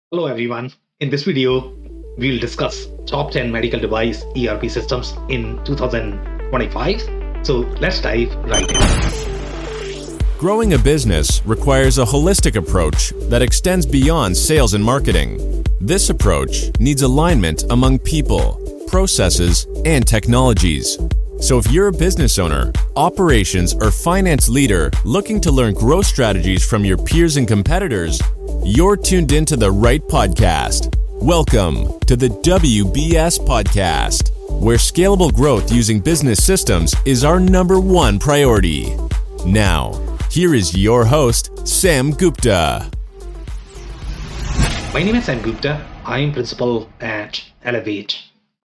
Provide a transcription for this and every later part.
Hello everyone. In this video, we'll discuss top 10 medical device ERP systems in 2025. So let's dive right in. Growing a business requires a holistic approach that extends beyond sales and marketing. This approach needs alignment among people, processes, and technologies. So if you're a business owner, operations, or finance leader looking to learn growth strategies from your peers and competitors, you're tuned into the right podcast. Welcome to the WBS Podcast, where scalable growth using business systems is our number one priority. Now, here is your host, Sam Gupta. My name is Sam Gupta. I am principal at Elevate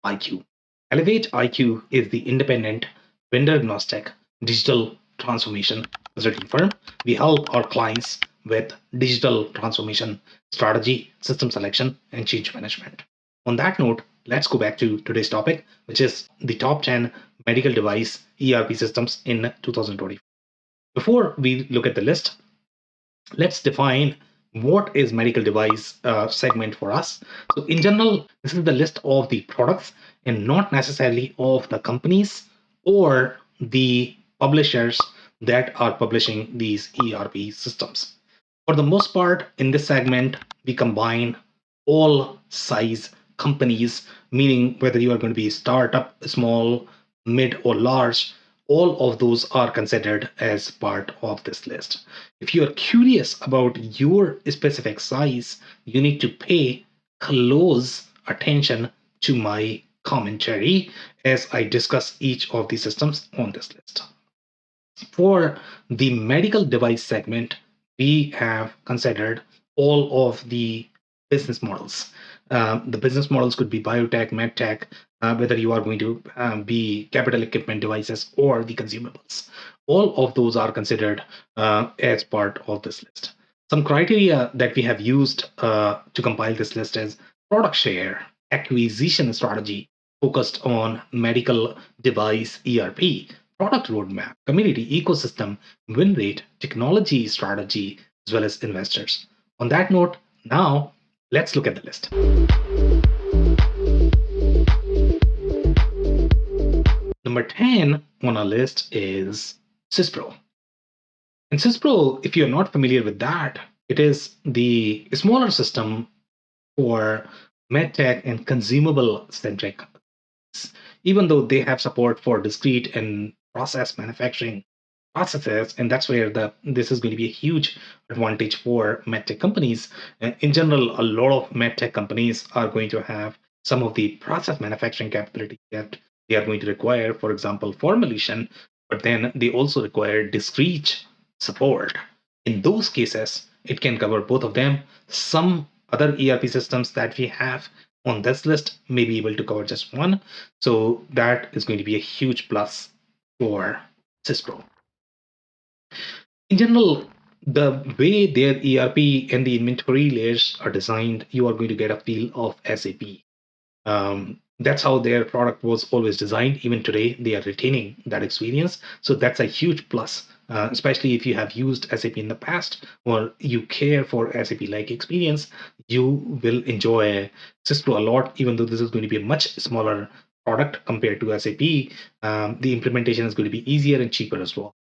IQ. Elevate IQ is the independent, vendor agnostic digital transformation consulting firm. We help our clients with digital transformation strategy, system selection, and change management. On that note, let's go back to today's topic, which is the top 10 medical device ERP systems in 2020. Before we look at the list, let's define what is medical device segment for us. So in general, this is the list of the products and not necessarily of the companies or the publishers that are publishing these ERP systems. For the most part, in this segment, we combine all size companies, meaning whether you are going to be startup, small, mid, or large, all of those are considered as part of this list. If you are curious about your specific size, you need to pay close attention to my commentary as I discuss each of the systems on this list. For the medical device segment, we have considered all of the business models. The business models could be biotech, medtech, whether you are going to be capital equipment devices or the consumables. All of those are considered as part of this list. Some criteria that we have used to compile this list is product share, acquisition strategy focused on medical device ERP, product roadmap, community ecosystem, win rate, technology strategy, as well as investors. On that note, now let's look at the list. Number 10 on our list is Syspro. And Syspro, if you're not familiar with that, it is the smaller system for medtech and consumable centric. Even though they have support for discrete and process manufacturing processes, and that's where this is going to be a huge advantage for medtech companies. In general, a lot of medtech companies are going to have some of the process manufacturing capability that they are going to require, for example, formulation, but then they also require discrete support. In those cases, it can cover both of them. Some other ERP systems that we have on this list may be able to cover just one. So that is going to be a huge plus for Syspro. In general, the way their ERP and the inventory layers are designed, you are going to get a feel of SAP. That's how their product was always designed. Even today, they are retaining that experience. So that's a huge plus, especially if you have used SAP in the past or you care for SAP-like experience, you will enjoy Syspro a lot, even though this is going to be a much smaller product compared to SAP. The implementation is going to be easier and cheaper as well.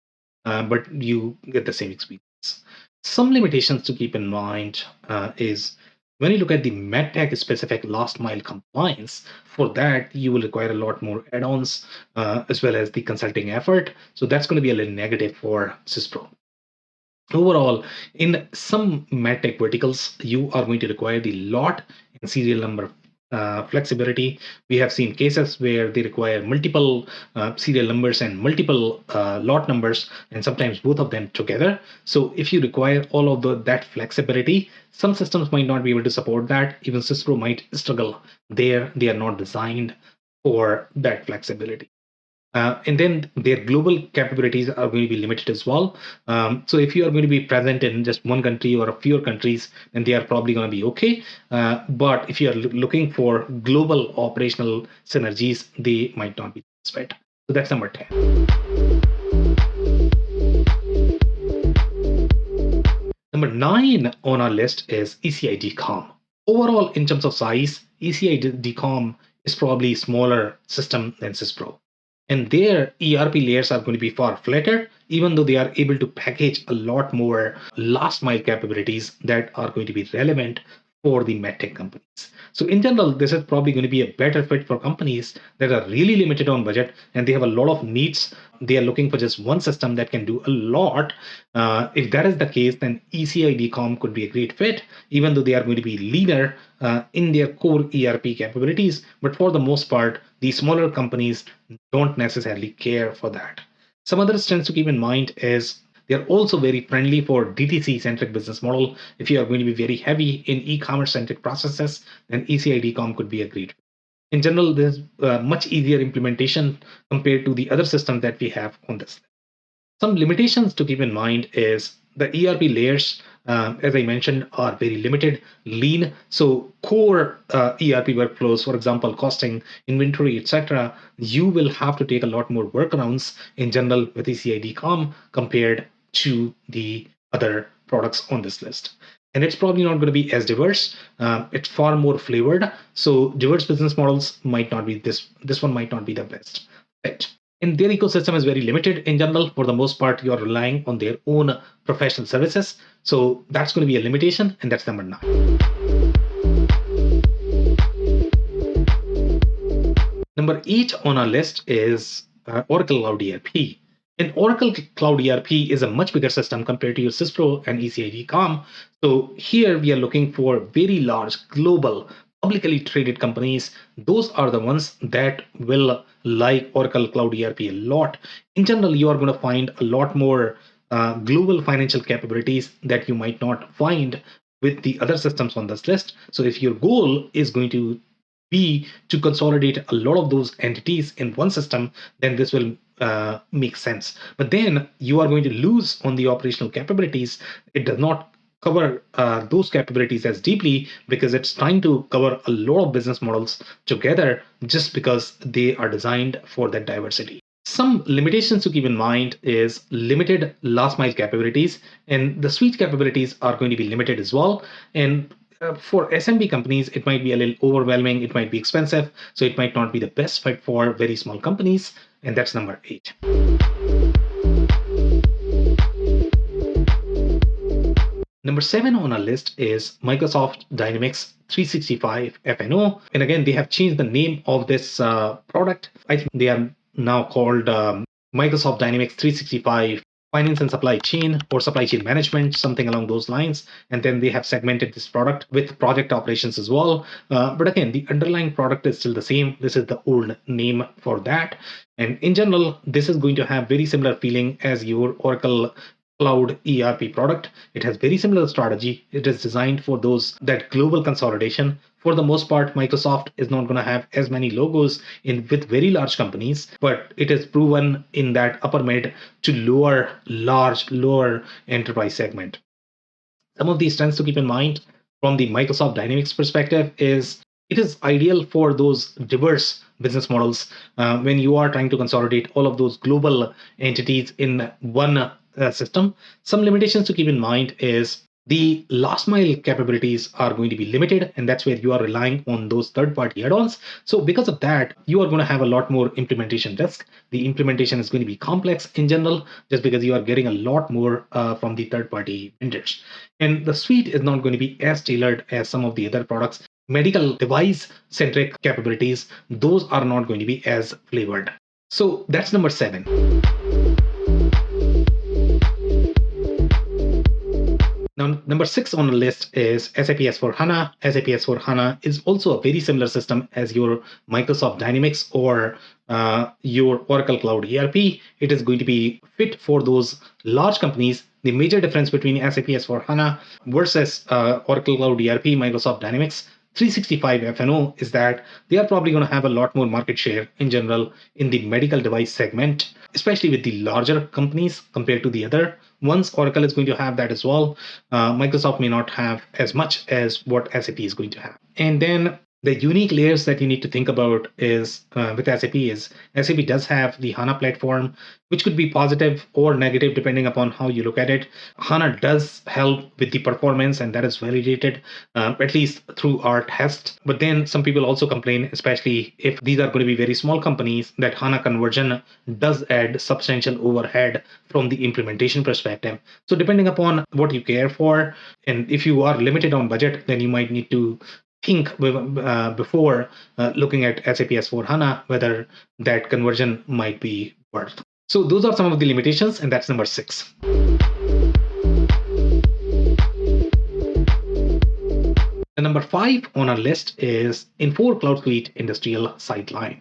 But you get the same experience. Some limitations to keep in mind is when you look at the medtech specific last mile compliance, for that you will require a lot more add-ons as well as the consulting effort. So that's going to be a little negative for Syspro. Overall, in some medtech verticals, you are going to require the lot and serial number flexibility. We have seen cases where they require multiple serial numbers and multiple lot numbers, and sometimes both of them together. So if you require all of that flexibility, some systems might not be able to support that. Even Syspro might struggle there. They are not designed for that flexibility. And then their global capabilities are going to be limited as well. So if you are going to be present in just one country or a few countries, then they are probably going to be okay. But if you are looking for global operational synergies, they might not be right. So that's number 10. Number 9 on our list is ECID-COM. Overall, in terms of size, ECI DCOM is probably a smaller system than Syspro. And their ERP layers are going to be far flatter, even though they are able to package a lot more last mile capabilities that are going to be relevant for the medtech companies. So in general, this is probably going to be a better fit for companies that are really limited on budget and they have a lot of needs. They are looking for just one system that can do a lot. If that is the case, then ECI DCOM could be a great fit, even though they are going to be leaner in their core ERP capabilities. But for the most part, the smaller companies don't necessarily care for that. Some other strengths to keep in mind is they're also very friendly for DTC centric business model. If you are going to be very heavy in e-commerce centric processes, then ECI DCOM could be a great. In general, there's much easier implementation compared to the other systems that we have on this. Some limitations to keep in mind is the ERP layers, as I mentioned, are very limited, lean. So core ERP workflows, for example, costing, inventory, etc., you will have to take a lot more workarounds in general with ECI DCOM compared to the other products on this list. And it's probably not going to be as diverse. It's far more flavored. So diverse business models might not be this. This one might not be the best fit. And their ecosystem is very limited in general. For the most part, you're relying on their own professional services. So that's going to be a limitation, and that's number 9. Number 8 on our list is Oracle Cloud ERP. And Oracle Cloud ERP is a much bigger system compared to your Syspro and ECI DCOM. So here we are looking for very large global publicly traded companies. Those are the ones that will like Oracle Cloud ERP a lot. In general, you are going to find a lot more global financial capabilities that you might not find with the other systems on this list. So if your goal is going to be to consolidate a lot of those entities in one system, then this will make sense. But then you are going to lose on the operational capabilities. It does not cover those capabilities as deeply because it's trying to cover a lot of business models together just because they are designed for that diversity. Some limitations to keep in mind is limited last mile capabilities, and the suite capabilities are going to be limited as well. And for SMB companies, it might be a little overwhelming, it might be expensive, so it might not be the best fit for very small companies, and that's number 8. Number 7 on our list is Microsoft Dynamics 365 FNO. And again, they have changed the name of this product. I think they are now called Microsoft Dynamics 365 Finance and Supply Chain or Supply Chain Management, something along those lines. And then they have segmented this product with project operations as well. But again, the underlying product is still the same. This is the old name for that. And in general, this is going to have very similar feeling as your Oracle Cloud ERP product. It has very similar strategy. It is designed for that global consolidation. For the most part, Microsoft is not going to have as many logos with very large companies, but it is proven in that upper mid to lower enterprise segment. Some of these trends to keep in mind from the Microsoft Dynamics perspective is it is ideal for those diverse business models when you are trying to consolidate all of those global entities in one system. Some limitations to keep in mind is the last mile capabilities are going to be limited, and that's where you are relying on those third-party add-ons. So because of that, you are going to have a lot more implementation risk. The implementation is going to be complex in general, just because you are getting a lot more from the third-party vendors. And the suite is not going to be as tailored as some of the other products. Medical device-centric capabilities, those are not going to be as flavored. So that's number 7. Now, number 6 on the list is SAP S/4HANA. SAP S/4HANA is also a very similar system as your Microsoft Dynamics or your Oracle Cloud ERP. It is going to be fit for those large companies. The major difference between SAP S/4HANA versus Oracle Cloud ERP, Microsoft Dynamics 365 FNO is that they are probably going to have a lot more market share in general in the medical device segment, especially with the larger companies compared to the other ones. Oracle is going to have that as well. Microsoft may not have as much as what SAP is going to have. And then The unique layers that you need to think about is with SAP is SAP does have the HANA platform, which could be positive or negative depending upon how you look at it. HANA does help with the performance, and that is validated, at least through our tests. But then some people also complain, especially if these are going to be very small companies, that HANA conversion does add substantial overhead from the implementation perspective. So depending upon what you care for, and if you are limited on budget, then you might need to think before looking at SAP S4 HANA whether that conversion might be worth. So those are some of the limitations, and that's number 6. The number 5 on our list is Infor Cloud Suite Industrial Sightline.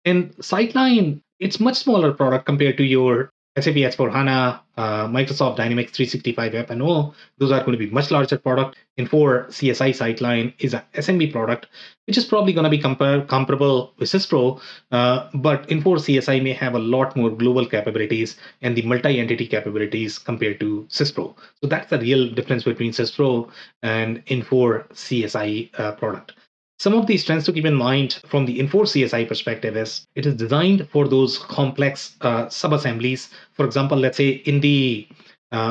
And Sightline, it's much smaller product compared to your SAP S/4HANA, Microsoft Dynamics 365 F&O. Those are going to be much larger product. Infor CSI Sightline is a SMB product, which is probably going to be comparable with Syspro, but Infor CSI may have a lot more global capabilities and the multi-entity capabilities compared to Syspro. So that's the real difference between Syspro and Infor CSI product. Some of the strengths to keep in mind from the Infor CSI perspective is it is designed for those complex sub-assemblies. For example, let's say in the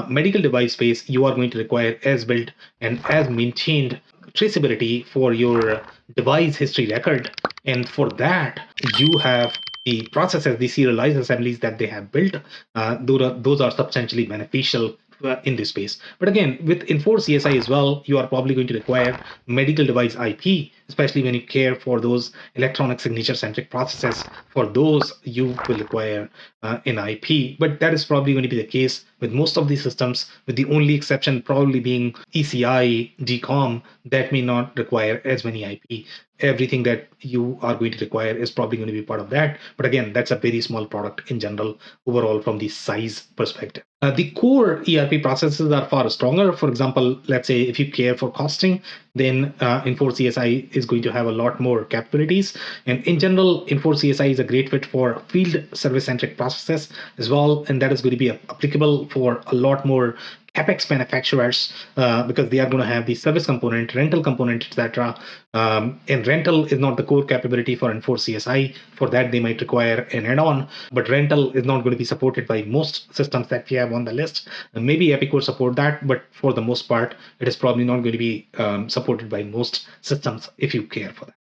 medical device space, you are going to require as-built and as-maintained traceability for your device history record. And for that, you have the processes, the serialized assemblies that they have built. Those are substantially beneficial in this space. But again, with Infor CSI as well, you are probably going to require medical device IP, especially when you care for those electronic signature centric processes. For those, you will require an IP. But that is probably going to be the case with most of these systems, with the only exception probably being ECI, DCOM, that may not require as many IP. Everything that you are going to require is probably going to be part of that. But again, that's a very small product in general, overall, from the size perspective. The core ERP processes are far stronger. For example, let's say if you care for costing, then Infor CSI is going to have a lot more capabilities. And in general, Infor CSI is a great fit for field service-centric processes as well. And that is going to be applicable for a lot more CapEx manufacturers because they are going to have the service component, rental component, etc. And rental is not the core capability for Infor CSI. For that, they might require an add-on, but rental is not going to be supported by most systems that we have on the list. Maybe Epic will support that, but for the most part, it is probably not going to be supported by most systems if you care for that.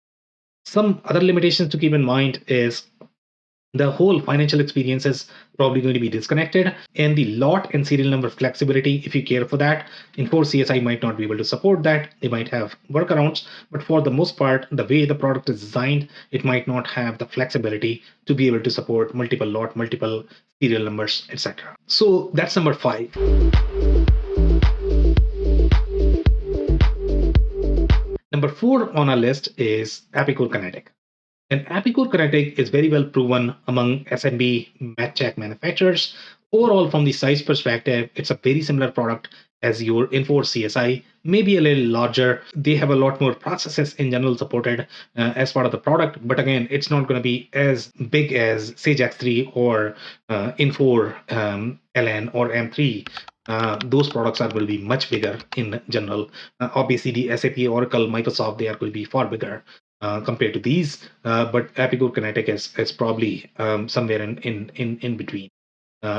Some other limitations to keep in mind is the whole financial experience is probably going to be disconnected, and the lot and serial number flexibility, if you care for that, Infor CSI might not be able to support that. They might have workarounds, but for the most part, the way the product is designed, it might not have the flexibility to be able to support multiple lot, multiple serial numbers, etc. So that's number 5. Number 4 on our list is Epicor Kinetic. And Epicor Kinetic is very well proven among SMB MedTech manufacturers. Overall, from the size perspective, it's a very similar product as your Infor CSI, maybe a little larger. They have a lot more processes in general supported as part of the product. But again, it's not going to be as big as Sage X3 or Infor LN or M3. Those products are going to be much bigger in general. Obviously, the SAP, Oracle, Microsoft, they are going to be far bigger compared to these, but Epicor Kinetic is probably somewhere in between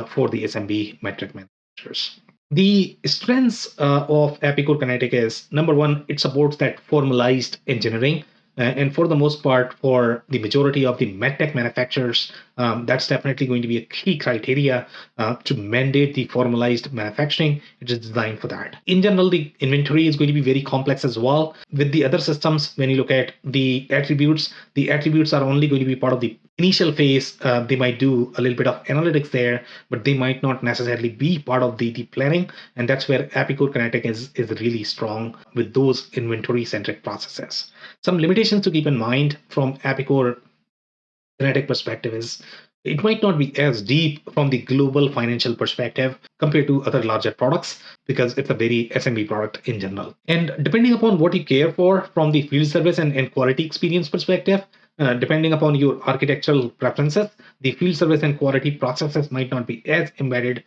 for the SMB metric manufacturers. The strengths of Epicor Kinetic is, number 1, it supports that formalized engineering. And for the most part, for the majority of the medtech manufacturers, that's definitely going to be a key criteria to mandate the formalized manufacturing. It is designed for that. In general, the inventory is going to be very complex as well. With the other systems, when you look at the attributes are only going to be part of the initial phase. They might do a little bit of analytics there, but they might not necessarily be part of the planning. And that's where Epicor Kinetic is really strong with those inventory-centric processes. Some limitations to keep in mind from Epicor Kinetic perspective is it might not be as deep from the global financial perspective compared to other larger products because it's a very SMB product in general. And depending upon what you care for from the field service and quality experience perspective, depending upon your architectural preferences, the field service and quality processes might not be as embedded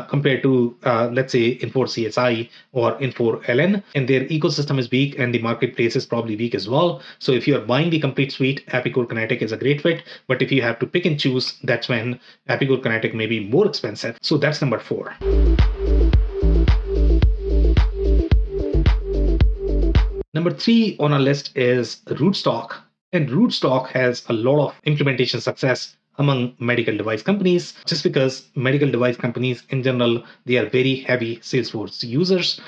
compared to, let's say, Infor CSI or Infor LN, and their ecosystem is weak and the marketplace is probably weak as well. So if you are buying the complete suite, Epicor Kinetic is a great fit. But if you have to pick and choose, that's when Epicor Kinetic may be more expensive. So that's number 4. Number 3 on our list is Rootstock. And Rootstock has a lot of implementation success among medical device companies, just because medical device companies in general, they are very heavy Salesforce users.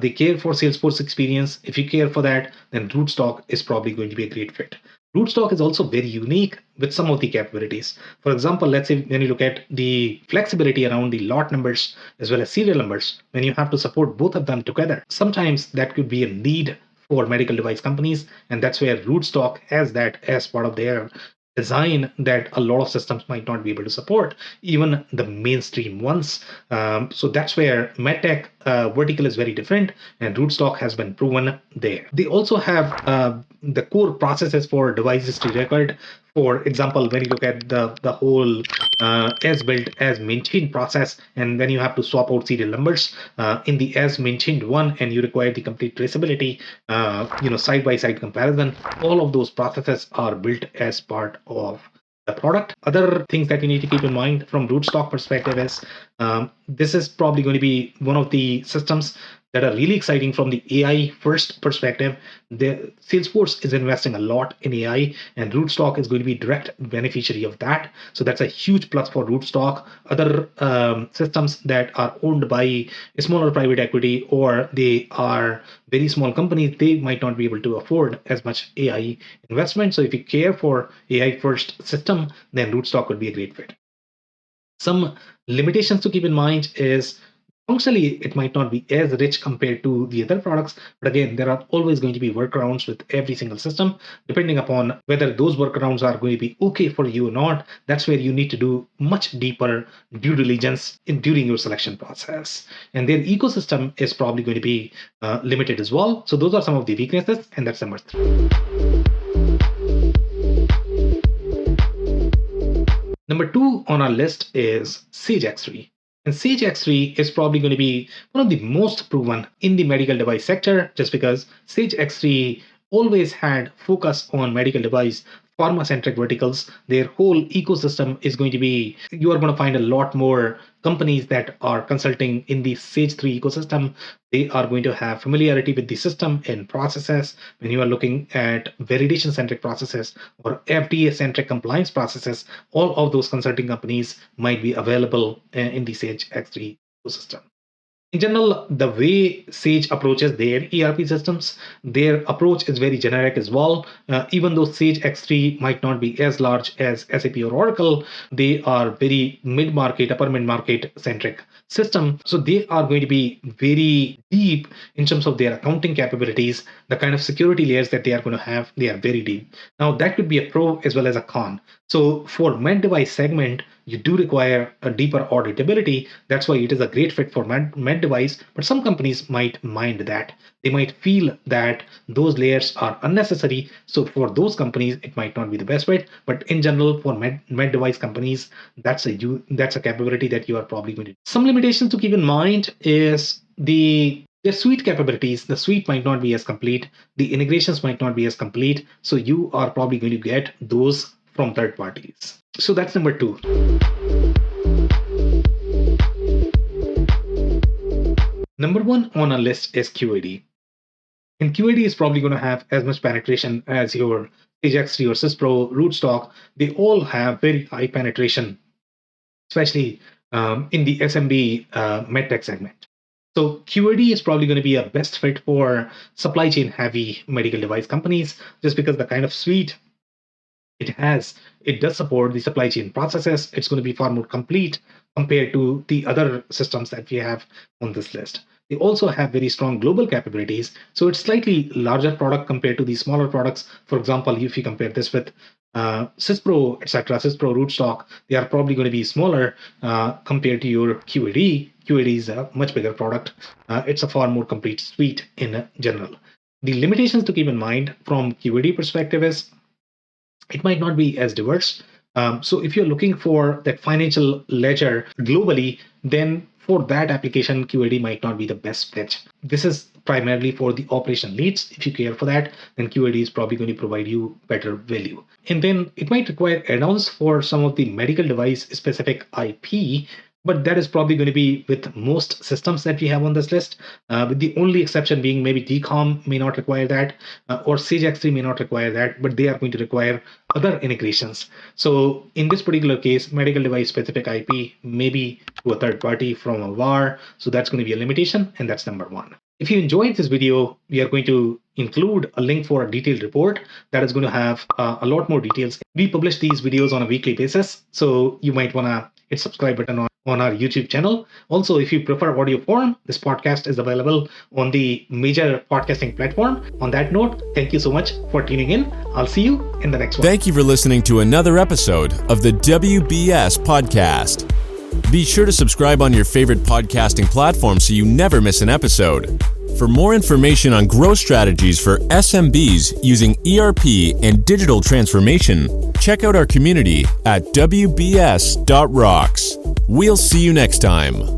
They care for Salesforce experience. If you care for that, then Rootstock is probably going to be a great fit. Rootstock is also very unique with some of the capabilities. For example, let's say when you look at the flexibility around the lot numbers as well as serial numbers, when you have to support both of them together, sometimes that could be a need for medical device companies, and that's where Rootstock has that as part of their design that a lot of systems might not be able to support, even the mainstream ones. So that's where MedTech vertical is very different, and Rootstock has been proven there. They also have the core processes for device history record. For example, when you look at the whole as built as maintained process, and when you have to swap out serial numbers in the as maintained one, and you require the complete traceability, side by side comparison, all of those processes are built as part of the product. Other things that you need to keep in mind from Rootstock perspective is this is probably going to be one of the systems that are really exciting from the AI first perspective. The Salesforce is investing a lot in AI, and Rootstock is going to be direct beneficiary of that. So that's a huge plus for Rootstock. Other systems that are owned by a smaller private equity, or they are very small companies, they might not be able to afford as much AI investment. So if you care for AI first system, then Rootstock would be a great fit. Some limitations to keep in mind is functionally it might not be as rich compared to the other products, but again, there are always going to be workarounds with every single system. Depending upon whether those workarounds are going to be okay for you or not, that's where you need to do much deeper due diligence during your selection process. And their ecosystem is probably going to be limited as well. So those are some of the weaknesses, and that's number 3. Number 2 on our list is Sage X3. And Sage X3 is probably going to be one of the most proven in the medical device sector, just because Sage X3 always had focus on medical device pharma-centric verticals. Their whole ecosystem is going to be, you are going to find a lot more companies that are consulting in the Sage 3 ecosystem. They are going to have familiarity with the system and processes. When you are looking at validation-centric processes or FDA-centric compliance processes, all of those consulting companies might be available in the Sage X3 ecosystem. In general, the way Sage approaches their ERP systems, their approach is very generic as well. Even though Sage X3 might not be as large as SAP or Oracle, they are very mid-market, upper mid-market centric system. So they are going to be very deep in terms of their accounting capabilities. The kind of security layers that they are going to have, they are very deep. Now that could be a pro as well as a con. So for med device segment, you do require a deeper auditability. That's why it is a great fit for med device. But some companies might mind that. They might feel that those layers are unnecessary. So for those companies, it might not be the best fit. But in general, for med device companies, that's a capability that you are probably going to. Some limitations to keep in mind is their suite capabilities. The suite might not be as complete. The integrations might not be as complete. So you are probably going to get those from third parties. So that's number 2. Number 1 on our list is QAD. And QAD is probably going to have as much penetration as your Sage X3 or Syspro, Rootstock. They all have very high penetration, especially in the SMB medtech segment. So QAD is probably going to be a best fit for supply chain heavy medical device companies, just because the kind of suite it does support the supply chain processes. It's going to be far more complete compared to the other systems that we have on this list. They also have very strong global capabilities. So it's slightly larger product compared to the smaller products. For example, if you compare this with Syspro, etc., Syspro, Rootstock, they are probably going to be smaller compared to your QAD. QAD is a much bigger product. It's a far more complete suite in general. The limitations to keep in mind from QAD perspective is it might not be as diverse. So if you're looking for that financial ledger globally, then for that application, QAD might not be the best fit. This is primarily for the operational needs. If you care for that, then QAD is probably going to provide you better value. And then it might require add-ons for some of the medical device specific IP, but that is probably going to be with most systems that we have on this list, with the only exception being maybe DCOM may not require that, or Sage X3 may not require that, but they are going to require other integrations. So in this particular case, medical device specific IP may be to a third party from a VAR, so that's going to be a limitation, and that's number one. If you enjoyed this video, we are going to include a link for a detailed report that is going to have a lot more details. We publish these videos on a weekly basis, so you might want to hit subscribe button on our YouTube channel. Also, if you prefer audio form, this podcast is available on the major podcasting platform. On that note, thank you so much for tuning in. I'll see you in the next one. Thank you for listening to another episode of the WBS Podcast. Be sure to subscribe on your favorite podcasting platform so you never miss an episode. For more information on growth strategies for SMBs using ERP and digital transformation, check out our community at WBS.rocks. We'll see you next time.